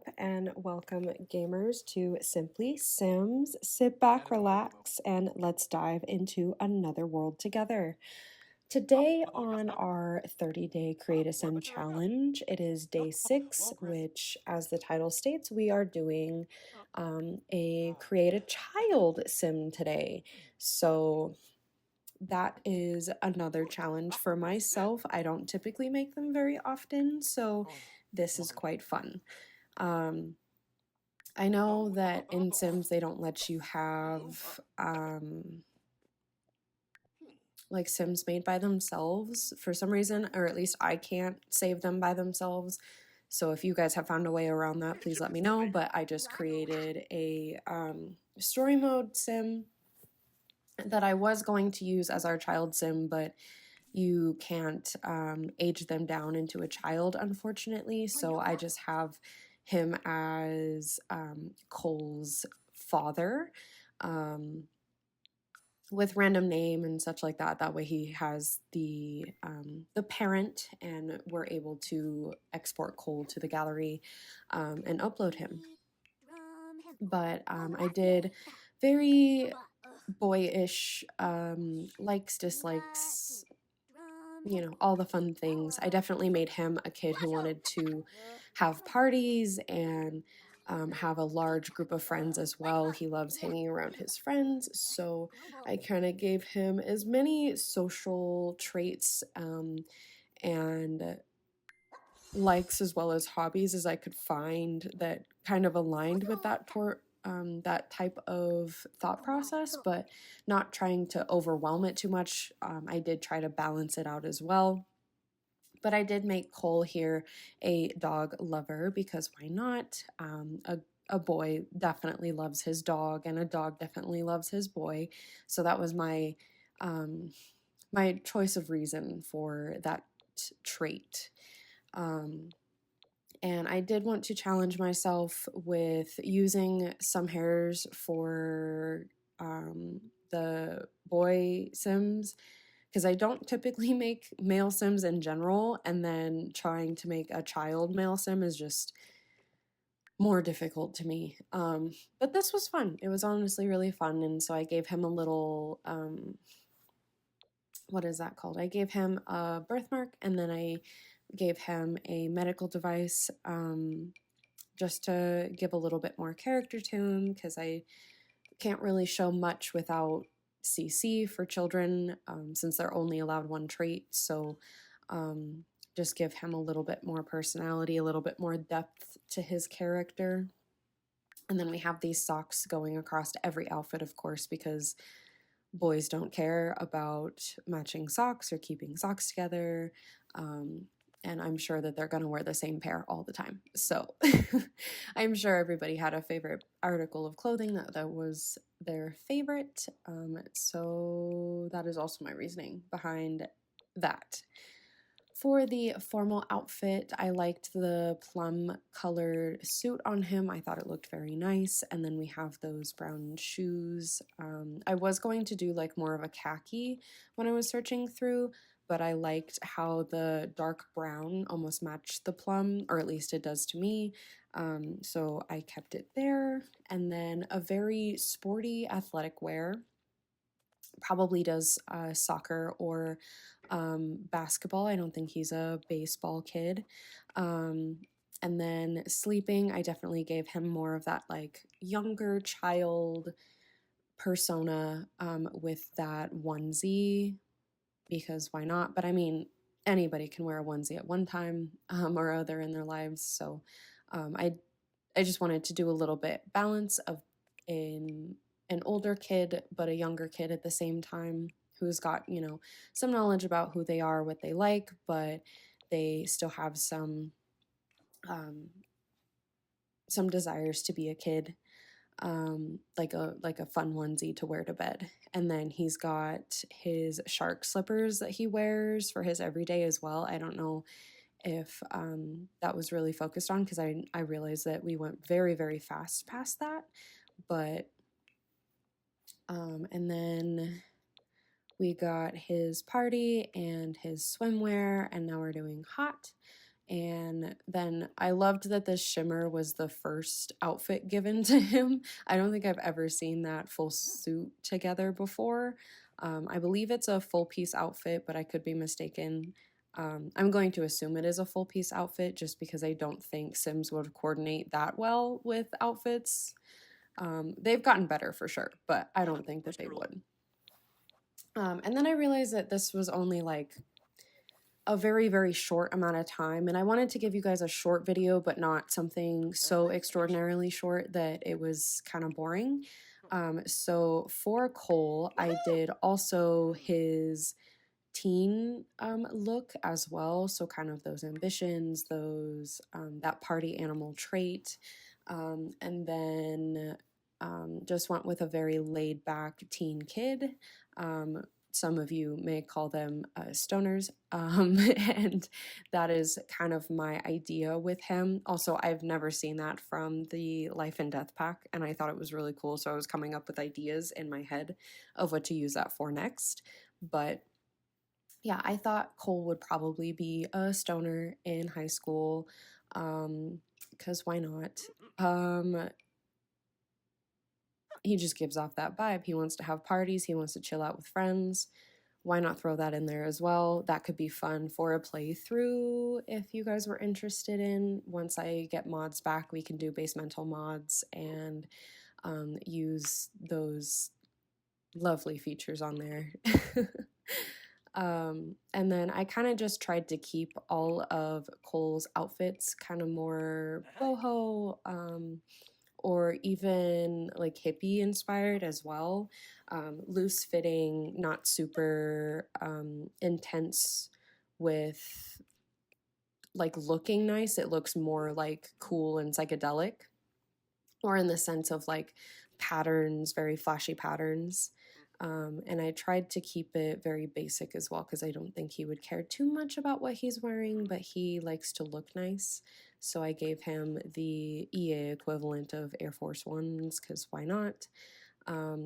up, and welcome gamers to Simply Sims. Sit back, relax, and let's dive into another world together. Today on our 30-day Create a Sim challenge, it is day 6, which, as the title states, we are doing a Create a Child Sim today. So that is another challenge for myself. I don't typically make them very often, so this is quite fun. I know that in Sims they don't let you have like Sims made by themselves for some reason, or at least I can't save them by themselves. So if you guys have found a way around that, please let me know. But I just created a story mode Sim that I was going to use as our child Sim, but you can't age them down into a child, unfortunately. So I just have him as Cole's father with random name and such like that. That way he has the parent, and we're able to export Cole to the gallery and upload him. But I did very boyish likes, dislikes, you know, all the fun things. I definitely made him a kid who wanted to have parties and have a large group of friends as well. He loves hanging around his friends, so I kind of gave him as many social traits and likes as well as hobbies as I could find that kind of aligned with that that type of thought process, but not trying to overwhelm it too much. I did try to balance it out as well. But I did make Cole here a dog lover, because why not? A boy definitely loves his dog, and a dog definitely loves his boy. So that was my my choice of reason for that trait. And I did want to challenge myself with using some hairs for the boy Sims, because I don't typically make male Sims in general, and then trying to make a child male Sim is just more difficult to me. But this was fun. It was honestly really fun, and so I gave him a little, what is that called? I gave him a birthmark, and then I gave him a medical device just to give a little bit more character to him, because I can't really show much without CC for children, since they're only allowed one trait. So just give him a little bit more personality, a little bit more depth to his character. And then we have these socks going across every outfit, of course, because boys don't care about matching socks or keeping socks together. And I'm sure that they're going to wear the same pair all the time. So I'm sure everybody had a favorite article of clothing that was their favorite. So that is also my reasoning behind that. For the formal outfit, I liked the plum colored suit on him. I thought it looked very nice. And then we have those brown shoes. I was going to do like more of a khaki when I was searching through, but I liked how the dark brown almost matched the plum, or at least it does to me. So I kept it there. And then a very sporty athletic wear. Probably does soccer or basketball. I don't think he's a baseball kid. And then sleeping, I definitely gave him more of that like younger child persona with that onesie, because why not? But I mean, anybody can wear a onesie at one time or other in their lives. So I just wanted to do a little bit balance of in an older kid but a younger kid at the same time, who's got, you know, some knowledge about who they are, what they like, but they still have some desires to be a kid, like a fun onesie to wear to bed. And then he's got his shark slippers that he wears for his everyday as well. I don't know if that was really focused on, because I realized that we went very, very fast past that. But and then we got his party and his swimwear, and now we're doing hot. And then I loved that this shimmer was the first outfit given to him. I don't think I've ever seen that full suit together before. I believe it's a full piece outfit, but I could be mistaken. I'm going to assume it is a full piece outfit just because I don't think Sims would coordinate that well with outfits. They've gotten better for sure, but I don't think that they would. And then I realized that this was only like a very, very short amount of time. And I wanted to give you guys a short video, but not something so extraordinarily short that it was kind of boring. So for Cole, I did also his teen look as well. So kind of those ambitions, those that party animal trait. And then just went with a very laid back teen kid. Some of you may call them stoners, and that is kind of my idea with him. Also, I've never seen that from the Life and Death pack, and I thought it was really cool, so I was coming up with ideas in my head of what to use that for next. But yeah, I thought Cole would probably be a stoner in high school, because why not? He just gives off that vibe. He wants to have parties. He wants to chill out with friends. Why not throw that in there as well? That could be fun for a playthrough if you guys were interested in. Once I get mods back, we can do basemental mods and use those lovely features on there. And then I kind of just tried to keep all of Cole's outfits kind of more boho, or even like hippie inspired as well. Loose fitting, not super intense with like looking nice. It looks more like cool and psychedelic, or in the sense of like patterns, very flashy patterns. And I tried to keep it very basic as well because I don't think he would care too much about what he's wearing, but he likes to look nice. So I gave him the EA equivalent of Air Force Ones because why not?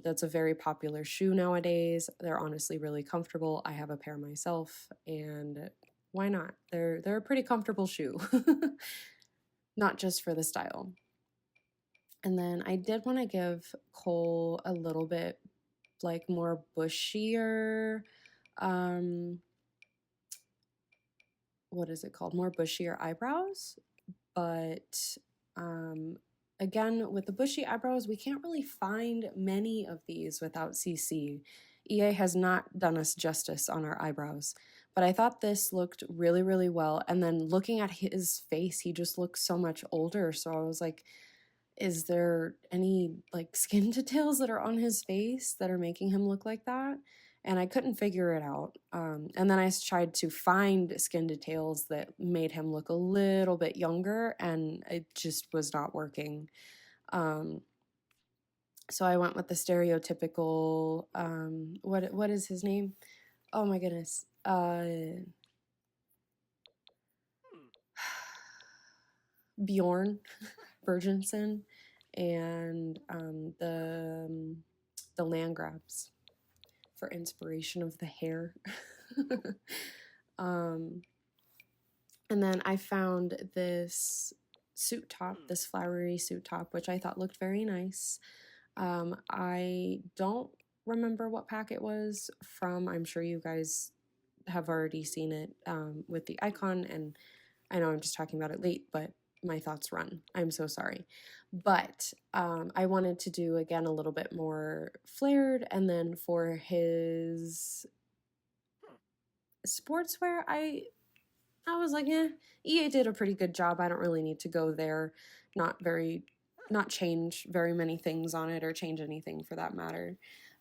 That's a very popular shoe nowadays. They're honestly really comfortable. I have a pair myself, and why not? They're a pretty comfortable shoe, not just for the style. And then I did want to give Cole a little bit like more bushier, what is it called? More bushier eyebrows. But again, with the bushy eyebrows, we can't really find many of these without CC. EA has not done us justice on our eyebrows. But I thought this looked really, really well. And then looking at his face, he just looks so much older. So I was like, is there any like skin details that are on his face that are making him look like that? And I couldn't figure it out. And then I tried to find skin details that made him look a little bit younger, and it just was not working. So I went with the stereotypical, what is his name? Oh my goodness. Bjorn Bergensen, and the land grabs for inspiration of the hair. And then I found this suit top, this flowery suit top, which I thought looked very nice. I don't remember what pack it was from. I'm sure you guys have already seen it with the icon, and I know I'm just talking about it late, but my thoughts run. I'm so sorry. But I wanted to do, again, a little bit more flared, and then for his sportswear, I was like, EA did a pretty good job. I don't really need to go there, not change very many things on it or change anything for that matter.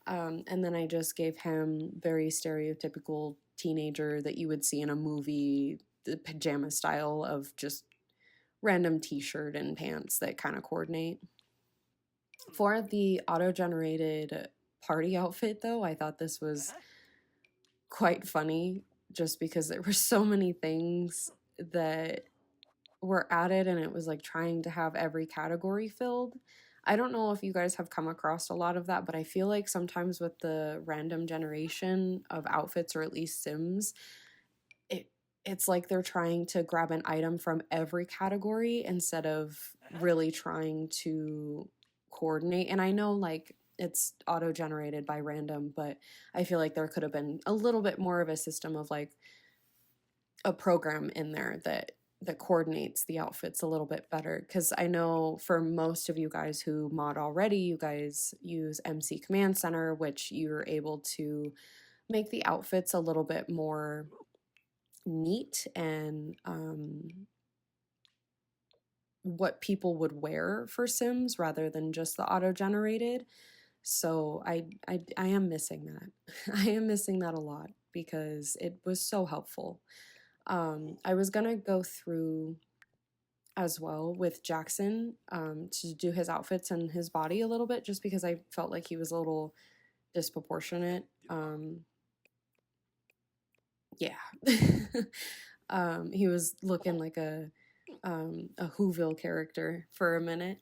And then I just gave him very stereotypical teenager that you would see in a movie, the pajama style of just random t-shirt and pants that kind of coordinate. For the auto-generated party outfit, though, I thought this was quite funny just because there were so many things that were added, and it was like trying to have every category filled. I don't know if you guys have come across a lot of that, but I feel like sometimes with the random generation of outfits, or at least Sims, it's like they're trying to grab an item from every category instead of really trying to coordinate. And I know like it's auto generated by random, but I feel like there could have been a little bit more of a system of like a program in there that coordinates the outfits a little bit better, because I know for most of you guys who mod already, you guys use MC Command Center, which you're able to make the outfits a little bit more neat and what people would wear for Sims rather than just the auto-generated. So I am missing that. I am missing that a lot because it was so helpful. I was gonna go through as well with Jackson to do his outfits and his body a little bit, just because I felt like he was a little disproportionate. Yeah. He was looking like a Whoville character for a minute.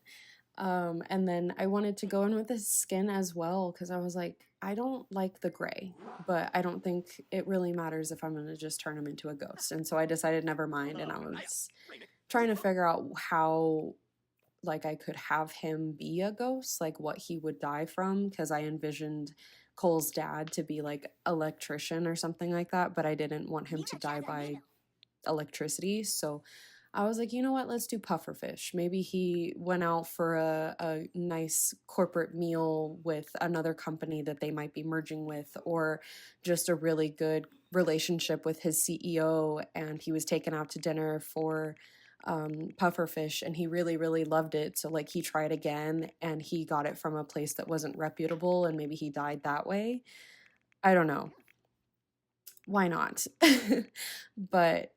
And then I wanted to go in with his skin as well, because I was like, I don't like the gray, but I don't think it really matters if I'm going to just turn him into a ghost. And so I decided never mind, and I was trying to figure out how like I could have him be a ghost, like what he would die from, because I envisioned Cole's dad to be like electrician or something like that, but I didn't want him to die by electricity. So I was like, you know what, let's do pufferfish. Maybe he went out for a nice corporate meal with another company that they might be merging with, or just a really good relationship with his CEO, and he was taken out to dinner for pufferfish and he really, really loved it. So like he tried again and he got it from a place that wasn't reputable, and maybe he died that way. I don't know. Why not? But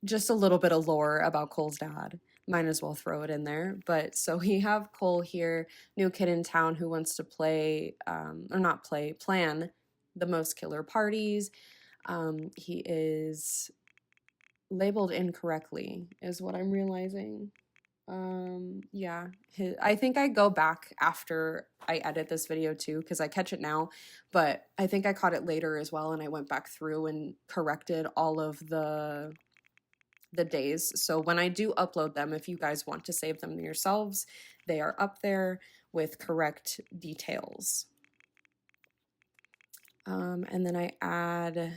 just a little bit of lore about Cole's dad. Might as well throw it in there. But so we have Cole here, new kid in town who wants to play, or not play, plan the most killer parties. He is labeled incorrectly, is what I'm realizing. Yeah, I think I go back after I edit this video too, because I catch it now, but I think I caught it later as well, and I went back through and corrected all of the days. So when I do upload them, if you guys want to save them yourselves, they are up there with correct details. And then I add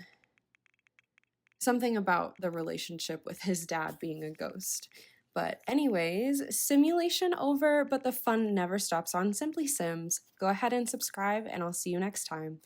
something about the relationship with his dad being a ghost. But anyways, simulation over, but the fun never stops on SimpleSims. Go ahead and subscribe, and I'll see you next time.